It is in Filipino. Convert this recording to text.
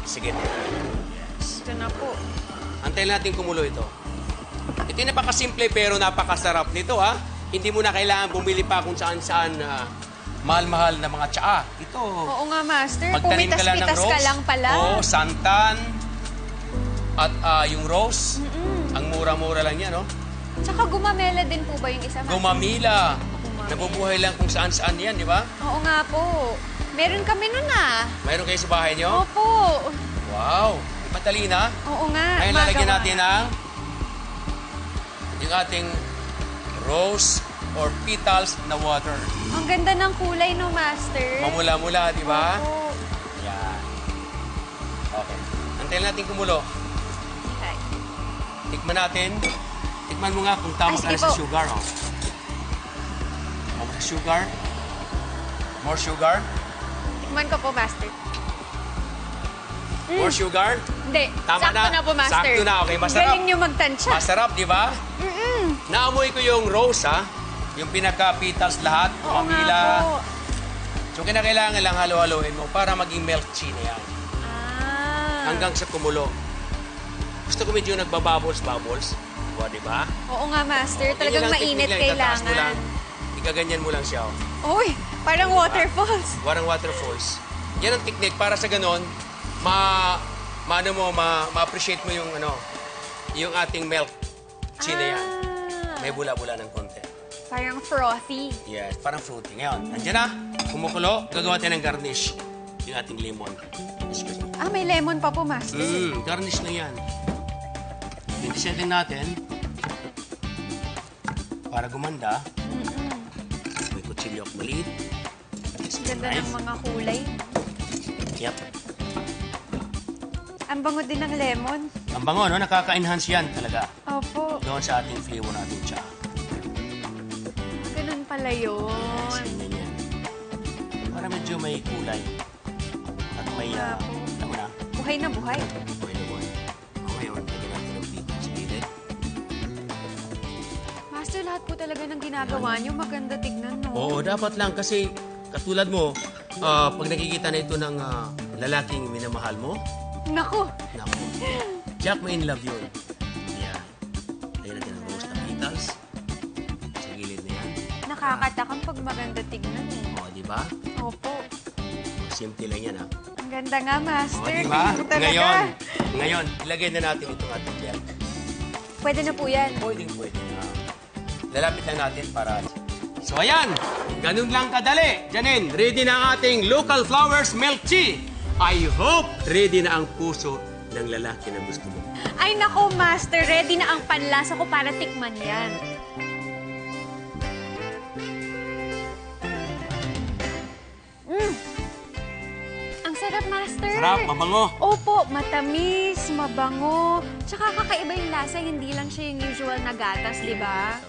Sige na. Yes. Ito na po. Antayin natin kumulo ito. Ito yung napakasimple pero napakasarap nito, ha? Hindi mo na kailangan bumili pa kung saan-saan mahal-mahal na mga tsaa. Ito. Oo nga, Master. Magtanim ka lang ng Pumitas-pitas rose. ka lang pala. Oo, santan. At yung rose. Ang mura-mura lang yan, no? Tsaka gumamela din po ba yung isa, Master? Gumamila. Nabubuhay lang kung saan-saan yan, di ba? Oo nga po. Meron kami nun Mayroon kayo sa bahay nyo? Opo. Wow. Madali na. Oo nga. Ngayon lalagyan magawa. natin ang yung ating rose or petals na water. Ang ganda ng kulay, no, Master? Mamula-mula, di ba? Opo. Yan. Okay. Antayin natin kumulo. Okay. Tikman natin. Tikman mo nga kung tama Ay, ka na sige sa po. sugar. Oh. Sugar. More sugar. Tikman ko po, Master. More sugar. Hindi. Tama Sakto na po, Master. Sakto na. Okay, masarap. Galing nyo magtansya. Masarap, di ba? Naamoy ko yung rose, ha? Yung pinaka-petals lahat. Oo nga Pamila. po. So, kinakailangan lang halo-haloin mo para maging milk tea na yan. Hanggang sa kumulo. Gusto ko medyo nagbabubbles-bubbles. O, di ba? Oo nga, Master. Ganyan Talagang lang, mainit technique lang. Itataas mo lang. kailangan. Ikaganyan mo lang siya. Oh. Uy, parang waterfalls. Warang waterfalls. Yan ang technique para sa ganon, ma-appreciate mo yung yung ating milk tea na yan. May bula-bula ng konti. Parang frothy. Yes, parang fruity. Ngayon, nandiyan na. Kumukulo, gagawa tayo ng garnish. Yung ating lemon. Excuse me. May lemon pa po, Master. Garnish na yan. Setting natin. Para gumanda. May kutsilyo ako maliit. Ganda ng mga kulay. Yep. Ang bango din ng lemon. Ang bango, no? Nakaka-enhance yan talaga. Opo. Doon sa ating flavor natin siya. Ganun pala yun. Ganyan yan. Para medyo may kulay. At may, alam mo na, Buhay na buhay. buhay na buhay. Ngayon, lagyan natin ng pita sa gilid. Master, lahat po talaga ng ginagawa nyo, maganda tignan, no? Oo, dapat lang kasi katulad mo, pag nakikita na ito ng lalaking minamahal mo, Naku! naku, Jack may in love yun. Yan. Lagyan natin ng rose na petals. Sa gilid na yan. Nakakatakam pag maganda tignan, eh. O, di ba? Opo. Simple lang yan, ha? Ang ganda nga, O, Master. di ba? Tingnan talaga. Ngayon, ilagay na natin itong ating milk. Pwede na po yan. Pwede na. Lalapit lang natin para... So, ayan. Ganun lang kadali. Janine, ready na ang ating local flowers milk tea. I hope ready na ang puso ng lalaki na gusto mo. Ay, nako, Master. Ready na ang panlasa ko para tikman yan. Ang sarap, Master. Sarap, mabango. Opo, matamis, mabango. Tsaka kakaiba yung lasa, hindi lang siya yung usual na gatas, di ba?